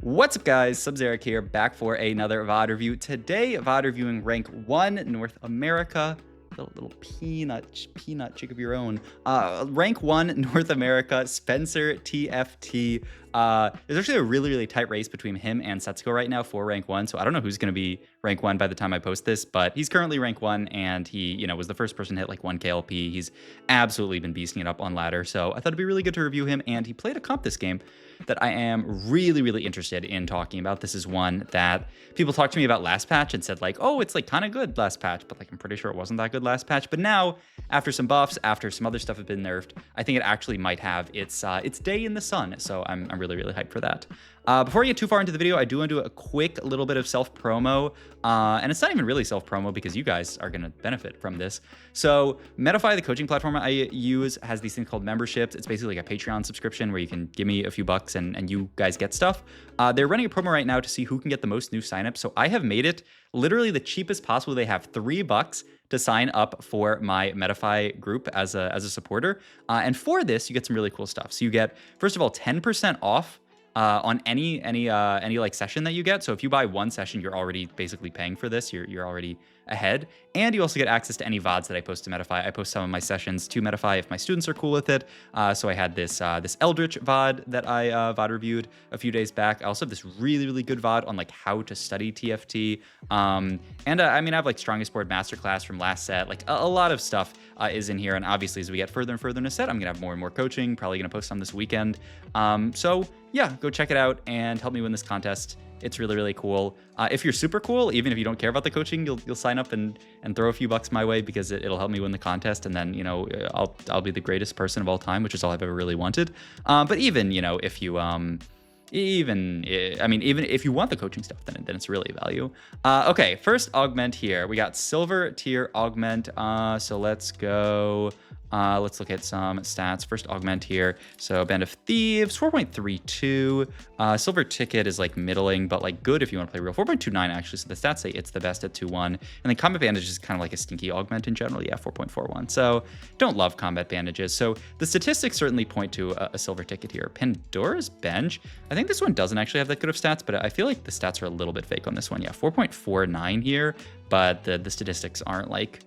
What's up, guys? Sub-Zeric here, back for another VOD review. Today, VOD reviewing Rank 1 North America. Little peanut chick of your own. Rank 1 North America, SpencerTFT. There's actually a really tight race between him and Setsuko right now for Rank 1, so I don't know who's going to be Rank 1 by the time I post this, but he's currently Rank 1, and he, was the first person to hit like 1 KLP. He's absolutely been beasting it up on ladder, so I thought it'd be really good to review him, and he played a comp this game that I am really interested in talking about. This is one that people talked to me about last patch and said like, oh, it's like kind of good last patch, but like I'm pretty sure it wasn't that good last patch. But now, after some buffs, after some other stuff has been nerfed, I think it actually might have its day in the sun. So I'm really hyped for that. Before I get too far into the video, I do want to do a quick little bit of self-promo, and it's not even really self-promo because you guys are going to benefit from this. So Medify, the coaching platform I use, has these things called memberships. It's basically like a Patreon subscription where you can give me a few bucks and you guys get stuff. They're running a promo right now to see who can get the most new signups. So I have made it literally the cheapest possible. They have $3 to sign up for my Medify group as a supporter. And for this, you get some really cool stuff. So you get, first of all, 10% off on any like session that you get. So if you buy one session, you're already basically paying for this. You're already ahead. And you also get access to any VODs that I post to Medify. I post some of my sessions to Medify if my students are cool with it. So I had this Eldritch VOD that I VOD reviewed a few days back. I also have this really good VOD on like how to study TFT. I have like Strongest Board Masterclass from last set. Like a lot of stuff is in here. And obviously as we get further and further in the set, I'm gonna have more and more coaching, probably gonna post some this weekend. So yeah, go check it out and help me win this contest. It's really cool. If you're super cool, even if you don't care about the coaching, you'll sign up and throw a few bucks my way because it'll help me win the contest. And then, I'll be the greatest person of all time, which is all I've ever really wanted. But even, if you, even if you want the coaching stuff, then it's really value. Okay, first augment here. We got silver tier augment. So let's go. Let's look at some stats. First augment here. So Band of Thieves, 4.32. Silver Ticket is like middling, but like good if you want to play real. 4.29 actually. So the stats say it's the best at 2-1. And then Combat Bandage is kind of like a stinky augment in general. Yeah, 4.41. So don't love Combat Bandages. So the statistics certainly point to a Silver Ticket here. Pandora's Bench. I think this one doesn't actually have that good of stats, but I feel like the stats are a little bit fake on this one. Yeah, 4.49 here, but the statistics aren't like,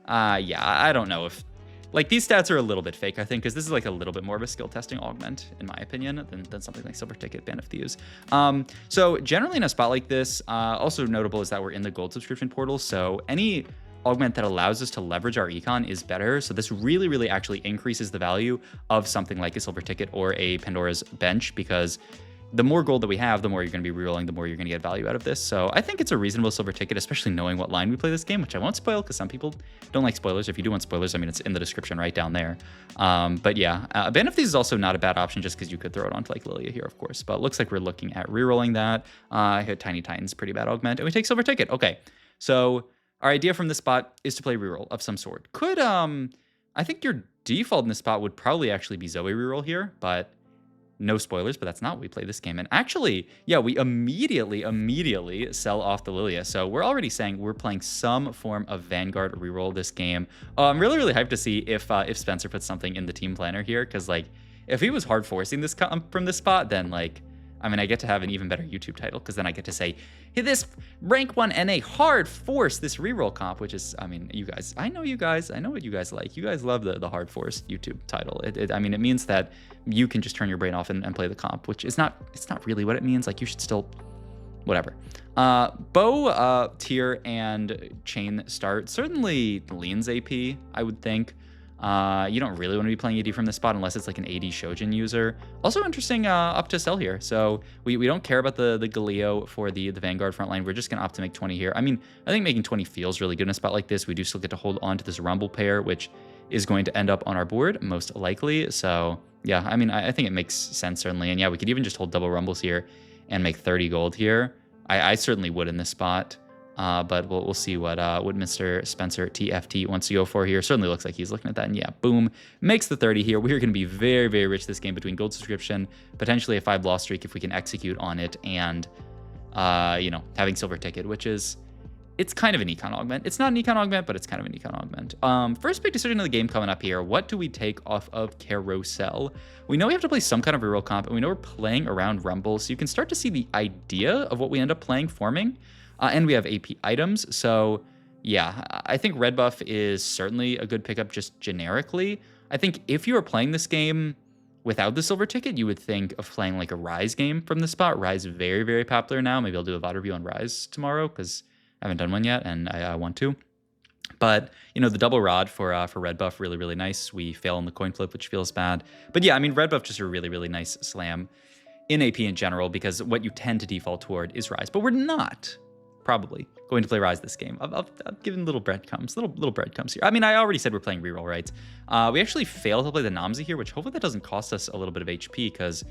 yeah, I don't know if, like these stats are a little bit fake, I think, because this is like a little bit more of a skill testing augment, in my opinion, than something like Silver Ticket, Band of Thieves. So generally in a spot like this, also notable is that we're in the gold subscription portal. So any augment that allows us to leverage our econ is better. So this really actually increases the value of something like a Silver Ticket or a Pandora's Bench, because the more gold that we have, the more you're going to be rerolling, the more you're going to get value out of this. So I think it's a reasonable Silver Ticket, especially knowing what line we play this game, which I won't spoil because some people don't like spoilers. If you do want spoilers, I mean, it's in the description right down there. But yeah, Band of Thieves is also not a bad option just because you could throw it onto like Lilia here, of course. But it looks like we're looking at rerolling that. I hit Tiny Titan's pretty bad augment, and we take Silver Ticket. Okay, so our idea from this spot is to play reroll of some sort. Could, I think your default in this spot would probably actually be Zoe reroll here, but no spoilers, but that's not what we play this game. And actually, yeah, we immediately sell off the Lilia. So we're already saying we're playing some form of Vanguard reroll this game. I'm really hyped to see if Spencer puts something in the team planner here, because like if he was hard forcing this from this spot, then like, I mean, I get to have an even better YouTube title, because then I get to say, hey, this rank 1 NA hard force this reroll comp, which is, I mean, you guys, I know what you guys like. You guys love the hard force YouTube title. I mean, it means that you can just turn your brain off and play the comp, which is not, it's not really what it means. Like, you should still, whatever. Bow tier and chain start certainly leans AP, I would think. You don't really want to be playing AD from this spot unless it's like an AD Shojin user. Also interesting up to sell here. So we don't care about the Galio for the Vanguard front line. We're just going to opt to make 20 here. I mean, I think making 20 feels really good in a spot like this. We do still get to hold on to this Rumble pair, which is going to end up on our board most likely. So yeah, I mean, I think it makes sense certainly. And yeah, we could even just hold double Rumbles here and make 30 gold here. I certainly would in this spot. But we'll see what Mr. SpencerTFT wants to go for here. Certainly looks like he's looking at that. And yeah, boom, makes the 30 here. We're going to be very rich this game between gold subscription, potentially a 5 loss streak if we can execute on it, and, having Silver Ticket, which is it's kind of an econ augment. It's not an econ augment, but it's kind of an econ augment. First big decision of the game coming up here. What do we take off of Carousel? We know we have to play some kind of reroll comp, and we know we're playing around Rumble, so you can start to see the idea of what we end up playing forming. And we have AP items, so yeah, I think red buff is certainly a good pickup just generically. I think if you were playing this game without the silver ticket, you would think of playing like a Rise game from the spot. Rise is very, very popular now. Maybe I'll do a VOD review on Rise tomorrow because I haven't done one yet, and I want to. But, you know, the double rod for red buff, really, really nice. We fail on the coin flip, which feels bad. But yeah, I mean, red buff just a really, really nice slam in AP in general, because what you tend to default toward is Rise. But we're not probably going to play Rise this game. I've given little breadcrumbs, little breadcrumbs here. I mean, I already said we're playing reroll, right? We actually failed to play the Namzi here, which hopefully that doesn't cost us a little bit of HP, because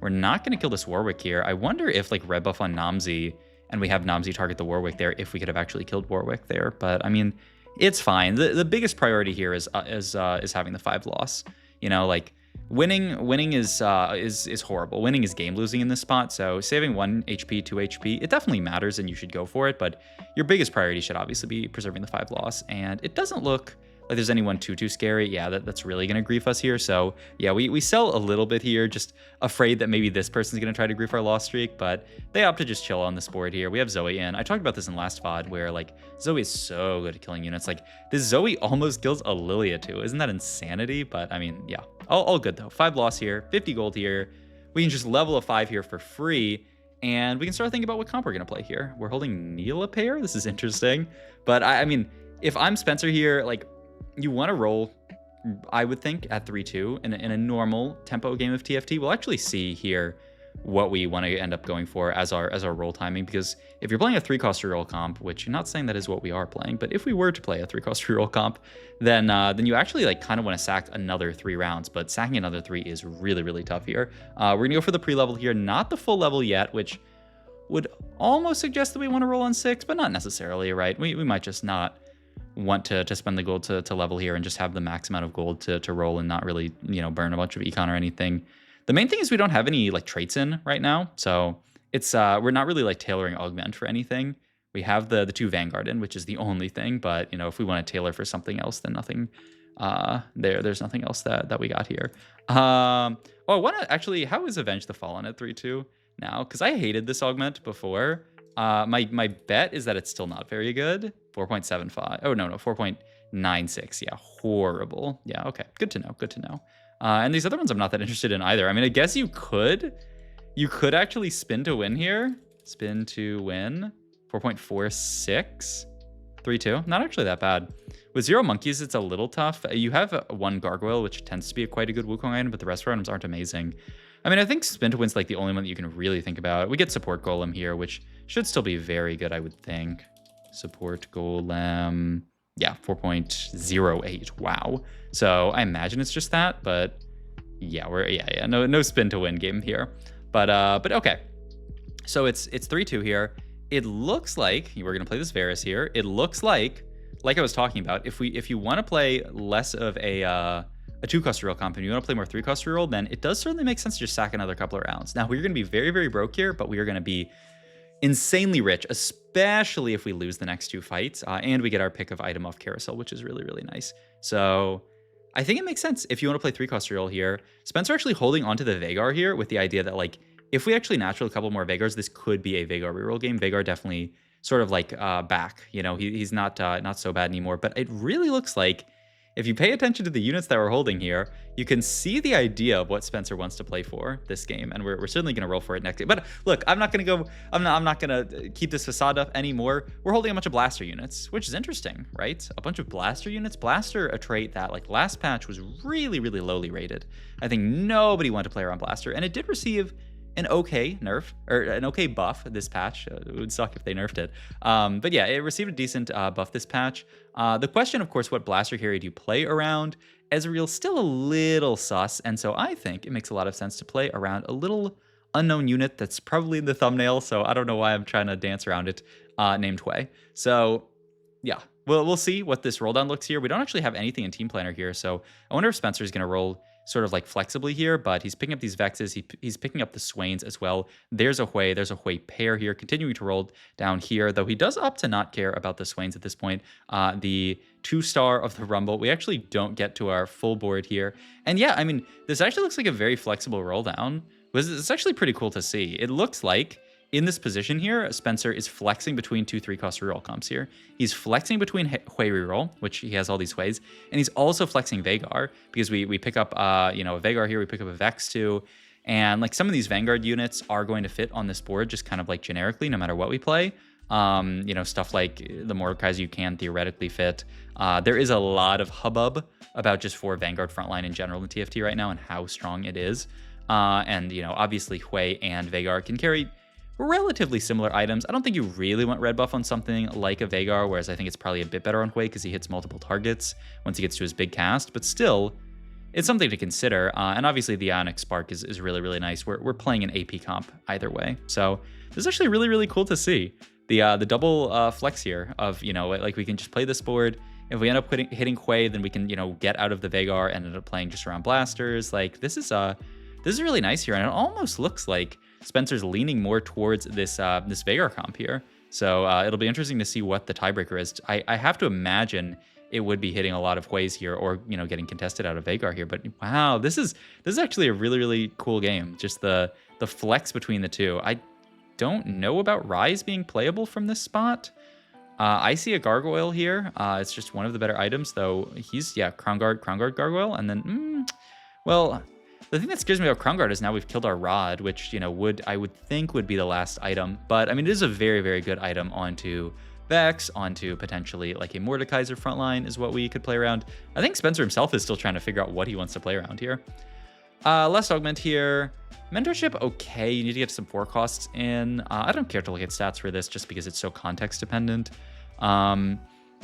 we're not going to kill this Warwick here. I wonder if like red buff on Namzi, and we have Namzi target the Warwick there, if we could have actually killed Warwick there. But I mean, it's fine. The biggest priority here is having the 5 loss. You know, like winning is horrible. Winning is game losing in this spot. So saving 1 HP, 2 HP, it definitely matters, and you should go for it. But your biggest priority should obviously be preserving the 5 loss. And it doesn't look like there's anyone too scary. Yeah, that's really gonna grief us here. So yeah, we sell a little bit here, just afraid that maybe this person's gonna try to grief our loss streak, but they opt to just chill on this board here. We have Zoe in. I talked about this in last VOD, where like Zoe is so good at killing units. Like this Zoe almost kills a Lilia too. Isn't that insanity? But I mean, yeah, all good though. 5 loss here, 50 gold here. We can just level a 5 here for free, and we can start thinking about what comp we're gonna play here. We're holding Neela pair. This is interesting, but I mean, if I'm Spencer here, like, you want to roll, I would think, at 3-2 in a normal tempo game of TFT. We'll actually see here what we want to end up going for as our roll timing, because if you're playing a 3-cost reroll comp, which you're not saying that is what we are playing, but if we were to play a 3-cost reroll comp, then you actually like kind of want to sack another 3 rounds, but sacking another 3 is really, really tough here. We're gonna go for the pre-level here, not the full level yet, which would almost suggest that we want to roll on 6, but not necessarily, right? We might just not want to spend the gold to level here and just have the max amount of gold to roll and not really, you know, burn a bunch of econ or anything. The main thing is we don't have any like traits in right now, so it's we're not really like tailoring augment for anything. We have the 2 Vanguard in, which is the only thing, but you know, if we want to tailor for something else, then nothing there's nothing else that we got here. I want to actually, how is Avenge the Fallen at 3-2 now? Because I hated this augment before. My bet is that it's still not very good. 4.75. Oh, no, 4.96. Yeah, horrible. Yeah, okay. Good to know. And these other ones I'm not that interested in either. I mean, I guess you could actually spin to win here. Spin to win. 4.46. 3-2. Not actually that bad. With 0 monkeys, it's a little tough. You have 1 gargoyle, which tends to be quite a good Wukong item, but the rest of our items aren't amazing. I mean, I think spin to win's like the only one that you can really think about. We get support golem here, which should still be very good, I would think. Support golem, yeah, 4.08. Wow. So I imagine it's just that, but yeah, no spin to win game here. But okay. So it's 3-2 here. It looks like we're gonna play this Varus here. It looks like I was talking about, if you want to play less of a 2-cost reroll comp and you want to play more 3-cost reroll, then it does certainly make sense to just sack another couple of rounds. Now, we're going to be very, very broke here, but we are going to be insanely rich, especially if we lose the next 2 fights, and we get our pick of item off Carousel, which is really, really nice. So I think it makes sense if you want to play 3-cost reroll here. Spencer actually holding onto the Vagar here with the idea that, like, if we actually natural a couple more Vagars, this could be a Vagar reroll game. Vagar definitely sort of like back, you know, he's not so bad anymore, but it really looks like if you pay attention to the units that we're holding here, you can see the idea of what Spencer wants to play for this game, and we're certainly going to roll for it next game. But look, I'm not going to keep this facade up anymore. We're holding a bunch of Blaster units, which is interesting, right? A bunch of Blaster units. Blaster, a trait that like last patch was really, really lowly rated. I think nobody wanted to play around Blaster, and it did receive an okay nerf, or an okay buff this patch. It would suck if they nerfed it. But yeah, it received a decent buff this patch. The question, of course, what Blaster carry do you play around? Ezreal's still a little sus, and so I think it makes a lot of sense to play around a little unknown unit that's probably in the thumbnail, so I don't know why I'm trying to dance around it, named Hwei. So yeah, we'll see what this roll down looks here. We don't actually have anything in Team Planner here, so I wonder if Spencer's going to roll sort of like flexibly here, but he's picking up these Vexes. He's picking up the Swains as well. There's a Hwei pair here, continuing to roll down here, though he does opt to not care about the Swains at this point. The 2-star of the Rumble. We actually don't get to our full board here. And yeah, I mean, this actually looks like a very flexible roll down. It's actually pretty cool to see. It looks like in this position here, Spencer is flexing between 2 3-cost reroll comps here. He's flexing between Hwei reroll, which he has all these Hweis, and he's also flexing Vagar, because we pick up, you know, a Vagar here, we pick up a Vex too, and like some of these Vanguard units are going to fit on this board just kind of like generically, no matter what we play. You know, stuff like the Mordekaiser you can theoretically fit. There is a lot of hubbub about just for Vanguard frontline in general in TFT right now and how strong it is. And, you know, obviously Hwei and Vagar can carry relatively similar items. I don't think you really want red buff on something like a Vagar, whereas I think it's probably a bit better on Hwei because he hits multiple targets once he gets to his big cast, but still, it's something to consider. And obviously the Ionic Spark is really, really nice. We're playing an AP comp either way. So this is actually really, really cool to see. The double flex here of, you know, like we can just play this board. If we end up hitting Hwei, then we can, you know, get out of the Vagar and end up playing just around blasters. Like this is really nice here, and it almost looks like Spencer's leaning more towards this this Vagar comp here. So it'll be interesting to see what the tiebreaker is. I have to imagine it would be hitting a lot of Hweis here, or, you know, getting contested out of Vagar here. But wow, this is actually a really, really cool game. Just the flex between the two. I don't know about Rise being playable from this spot. I see a Gargoyle here. It's just one of the better items, though. He's, yeah, Crown Guard Gargoyle, and then, well, the thing that scares me about Crown Guard is now we've killed our Rod, which, you know, I would think would be the last item. But, I mean, it is a very, very good item onto Vex, onto potentially like a Mordekaiser frontline is what we could play around. I think Spencer himself is still trying to figure out what he wants to play around here. Less Augment here. Mentorship, okay, you need to get some 4 costs in. I don't care to look at stats for this just because it's so context dependent.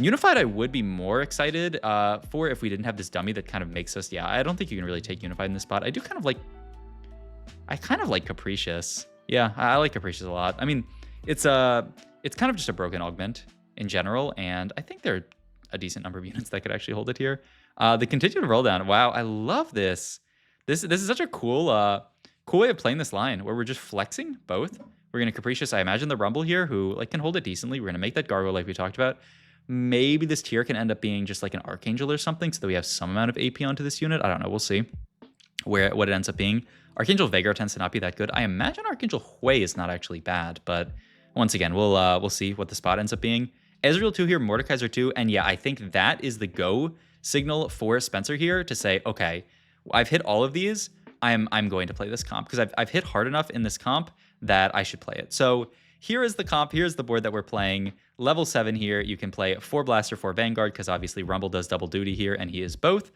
Unified, I would be more excited for if we didn't have this dummy that kind of makes us, yeah, I don't think you can really take Unified in this spot. I kind of like Capricious. Yeah, I like Capricious a lot. I mean, it's kind of just a broken augment in general, and I think there are a decent number of units that could actually hold it here. The continued roll down, wow, I love this. This is such a cool cool way of playing this line where we're just flexing both. We're gonna Capricious, I imagine, the Rumble here, who like can hold it decently. We're gonna make that Gargoyle like we talked about. Maybe this tier can end up being just like an Archangel or something so that we have some amount of AP onto this unit. I don't know, we'll see what it ends up being. Archangel Vagar tends to not be that good. I imagine Archangel Hwei is not actually bad, but once again, we'll see what the spot ends up being. Ezreal 2 here, Mordekaiser 2, and yeah, I think that is the go signal for Spencer here to say, okay, I've hit all of these. I'm going to play this comp because I've hit hard enough in this comp that I should play it. So here is the comp. Here's the board that we're playing. Level 7 here, you can play 4 Blaster, 4 Vanguard, because obviously Rumble does double duty here, and he is both.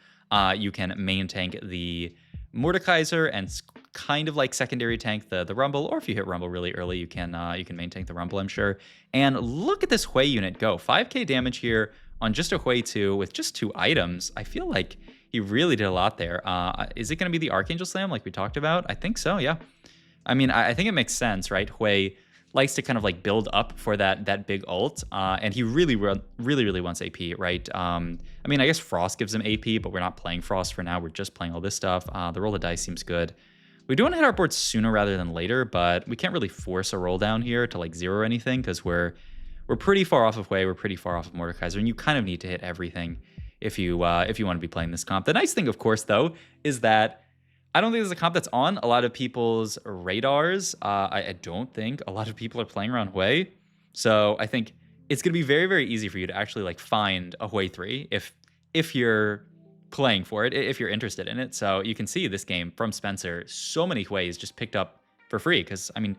You can main tank the Mordekaiser and kind of like secondary tank the Rumble, or if you hit Rumble really early, you can main tank the Rumble, I'm sure. And look at this Hwei unit go. 5k damage here on just a Hwei 2 with just 2 items. I feel like he really did a lot there. Is it going to be the Archangel Slam like we talked about? I think so, yeah. I mean, I think it makes sense, right? Hwei likes to kind of like build up for that big ult, and he really wants AP, right? I mean, I guess Frost gives him AP, but we're not playing Frost for now. We're just playing all this stuff. The roll of dice seems good. We do want to hit our board sooner rather than later, but we can't really force a roll down here to like 0 or anything because we're pretty far off of Hwei. We're pretty far off of Mordekaiser, and you kind of need to hit everything if you want to be playing this comp. The nice thing, of course, though, is that I don't think there's a comp that's on a lot of people's radars. I don't think a lot of people are playing around Hwei. So I think it's going to be very, very easy for you to actually like find a Hwei 3 if you're playing for it, if you're interested in it. So you can see this game from Spencer, so many Hweis just picked up for free. Because, I mean,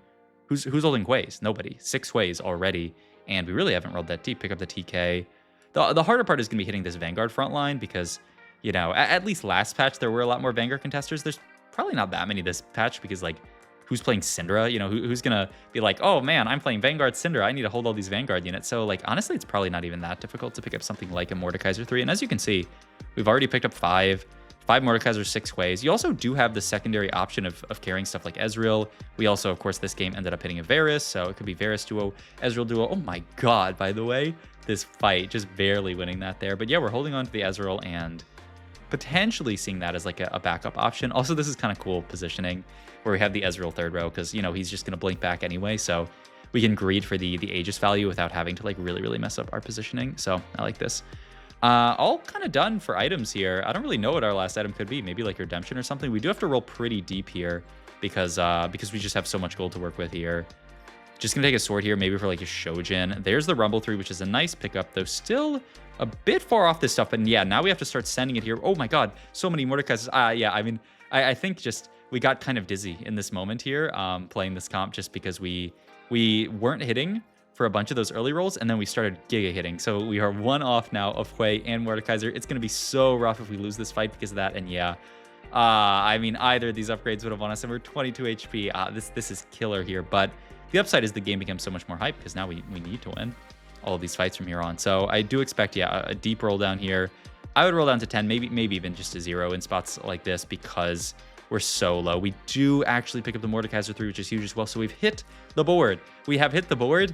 who's holding Hweis? Nobody. 6 Hweis already. And we really haven't rolled that deep. Pick up the TK. The harder part is going to be hitting this Vanguard front line because, you know, at least last patch, there were a lot more Vanguard contesters. There's probably not that many this patch because, like, who's playing Syndra? You know, who's going to be like, oh, man, I'm playing Vanguard Syndra. I need to hold all these Vanguard units. So, like, honestly, it's probably not even that difficult to pick up something like a Mordekaiser 3. And as you can see, we've already picked up 5 Mordekaiser, 6 Hweis. You also do have the secondary option of carrying stuff like Ezreal. We also, of course, this game ended up hitting a Varus, so it could be Varus duo, Ezreal duo. Oh my god, by the way, this fight, just barely winning that there. But yeah, we're holding on to the Ezreal, and potentially seeing that as like a backup option. Also, this is kind of cool positioning where we have the Ezreal third row because, you know, he's just going to blink back anyway. So we can greed for the Aegis value without having to like really mess up our positioning. So I like this. All kind of done for items here. I don't really know what our last item could be. Maybe like Redemption or something. We do have to roll pretty deep here because we just have so much gold to work with here. Just gonna take a sword here, maybe for like a Shojin. There's the Rumble 3, which is a nice pickup, though still a bit far off this stuff. But yeah, now we have to start sending it here. Oh my god, so many Mordekaisers. Yeah, I mean, I think just we got kind of dizzy in this moment here, playing this comp, just because we weren't hitting for a bunch of those early rolls, and then we started giga hitting. So we are one off now of Hwei and Mordekaiser. It's gonna be so rough if we lose this fight because of that. And yeah, I mean, either of these upgrades would have won us, and we're 22 HP. This is killer here, but the upside is the game becomes so much more hype because now we need to win all of these fights from here on. So I do expect, yeah, a deep roll down here. I would roll down to 10, maybe even just to 0 in spots like this because we're so low. We do actually pick up the Mordekaiser 3, which is huge as well. So we've hit the board. We have hit the board.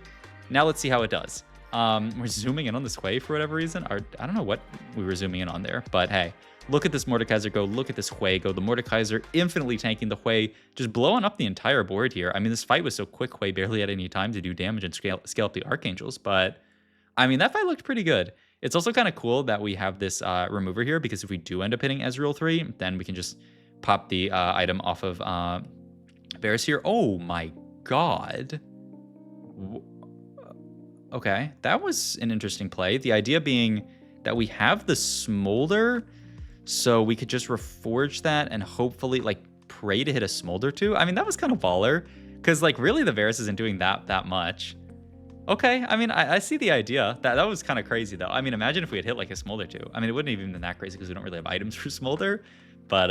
Now let's see how it does. We're zooming in on this Hwei for whatever reason. I don't know what we were zooming in on there, but hey, look at this Mordekaiser go. Look at this Hwei go. The Mordekaiser infinitely tanking the Hwei, just blowing up the entire board here. I mean, this fight was so quick. Hwei barely had any time to do damage and scale up the Archangels, but I mean, that fight looked pretty good. It's also kind of cool that we have this remover here because if we do end up hitting Ezreal 3, then we can just pop the item off of Varus here. Oh my god. Okay, that was an interesting play. The idea being that we have the Smolder, so we could just reforge that and hopefully like pray to hit a Smolder too. I mean, that was kind of baller because like really the Varus isn't doing that much. Okay, I mean, I see the idea. That was kind of crazy though. I mean, imagine if we had hit like a Smolder too. I mean, it wouldn't have even been that crazy because we don't really have items for Smolder. But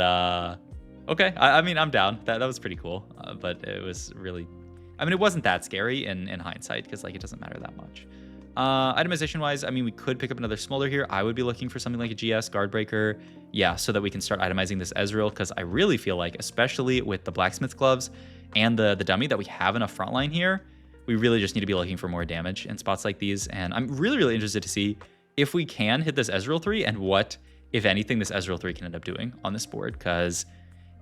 okay, I mean, I'm down. That was pretty cool. But it was really, I mean, it wasn't that scary in hindsight because like it doesn't matter that much. Itemization wise, I mean, we could pick up another Smolder here. I would be looking for something like a GS Guardbreaker. Yeah, so that we can start itemizing this Ezreal because I really feel like, especially with the Blacksmith gloves and the dummy, that we have enough frontline here. We really just need to be looking for more damage in spots like these. And I'm really interested to see if we can hit this Ezreal 3 and what, if anything, this Ezreal 3 can end up doing on this board. Because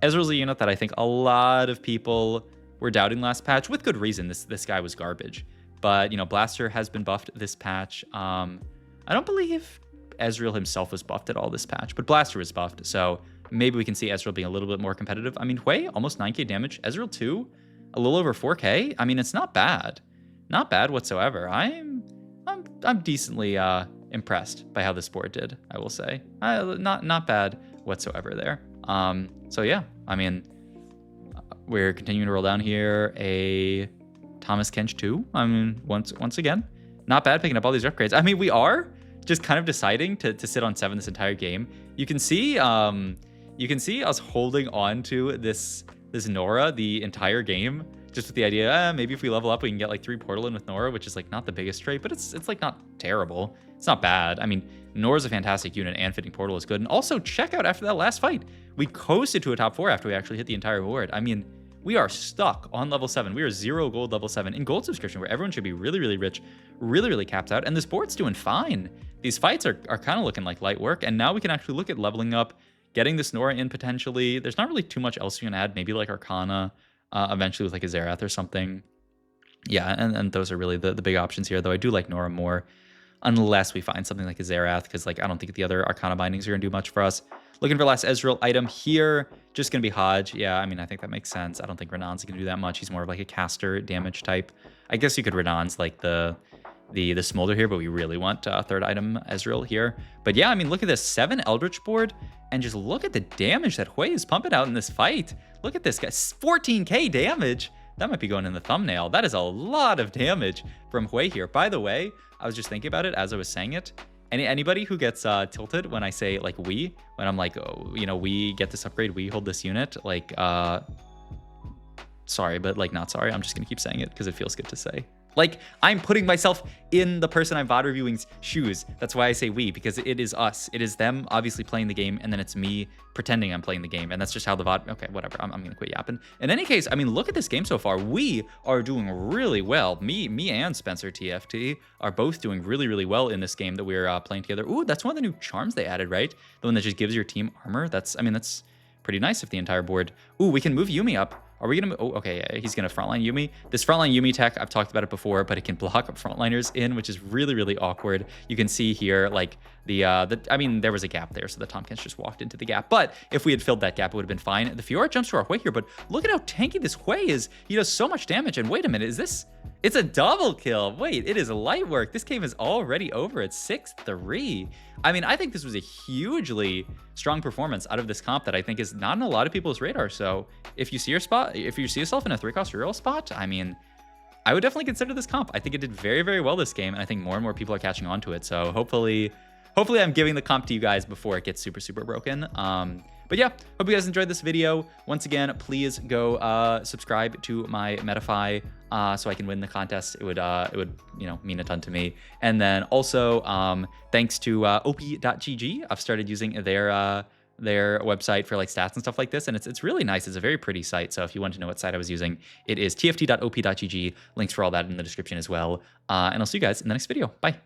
Ezreal's a unit that I think a lot of people were doubting last patch with good reason. This guy was garbage. But, you know, Blaster has been buffed this patch. I don't believe Ezreal himself was buffed at all this patch, but Blaster was buffed. So maybe we can see Ezreal being a little bit more competitive. I mean, Hwei, almost 9k damage. Ezreal 2, a little over 4k. I mean, it's not bad. Not bad whatsoever. I'm decently impressed by how this board did, I will say. Not bad whatsoever there. So yeah, I mean, we're continuing to roll down here a Thomas Kench 2. I mean, once again, not bad picking up all these upgrades. I mean, we are just kind of deciding to sit on 7 this entire game. You can see us holding on to this Nora the entire game, just with the idea, maybe if we level up, we can get like 3 Portal in with Nora, which is like not the biggest trait, but it's like not terrible. It's not bad. I mean, Nora's a fantastic unit and fitting Portal is good. And also check out after that last fight, we coasted to a top 4 after we actually hit the entire board. I mean, we are stuck on level 7. We are 0 gold level 7 in gold subscription, where everyone should be really rich, really capped out. And this board's doing fine. These fights are kind of looking like light work. And now we can actually look at leveling up, getting this Nora in potentially. There's not really too much else you can add. Maybe like Arcana, eventually with like a Xerath or something. Yeah, and those are really the big options here, though I do like Nora more, unless we find something like a Xerath, because like I don't think the other Arcana bindings are going to do much for us. Looking for last Ezreal item here, just going to be Hodge. Yeah, I mean, I think that makes sense. I don't think Renan's going to do that much. He's more of like a caster damage type. I guess you could Renan's like the Smolder here, but we really want third item Ezreal here. But yeah, I mean, look at this 7 Eldritch board, and just look at the damage that Hwei is pumping out in this fight. Look at this guy, 14k damage. That might be going in the thumbnail. That is a lot of damage from Hwei here. By the way, I was just thinking about it as I was saying it. Anybody who gets tilted when I say like when I'm like, oh, you know, we get this upgrade, we hold this unit, like sorry, but like not sorry. I'm just gonna keep saying it because it feels good to say. Like, I'm putting myself in the person I'm VOD reviewing's shoes. That's why I say we, because it is us. It is them obviously playing the game, and then it's me pretending I'm playing the game. And that's just how the VOD, okay, whatever. I'm gonna quit yapping. In any case, I mean, look at this game so far. We are doing really well. Me and SpencerTFT are both doing really, really well in this game that we're playing together. Ooh, that's one of the new charms they added, right? The one that just gives your team armor. I mean, that's pretty nice if the entire board. Ooh, we can move Yumi up. Are we gonna? Oh, okay. Yeah, he's gonna frontline Yumi. This frontline Yumi tech, I've talked about it before, but it can block frontliners in, which is really, really awkward. You can see here, like I mean, there was a gap there, so the Tompkins just walked into the gap. But if we had filled that gap, it would have been fine. The Fiora jumps to our Hwei here, but look at how tanky this Hwei is. He does so much damage. And wait a minute, is this? It's a double kill. Wait, it is light work. This game is already over at 6-3. I mean, I think this was a hugely strong performance out of this comp that I think is not on a lot of people's radar. So if you see yourself in a 3-cost reroll spot, I mean, I would definitely consider this comp. I think it did very, very well this game, and I think more and more people are catching on to it. So hopefully I'm giving the comp to you guys before it gets super, super broken. But yeah, hope you guys enjoyed this video. Once again, please go subscribe to my Metafy so I can win the contest. It would mean a ton to me. And then also thanks to op.gg, I've started using their website for like stats and stuff like this, and it's really nice. It's a very pretty site. So if you want to know what site I was using, it is tft.op.gg. Links for all that in the description as well. And I'll see you guys in the next video. Bye.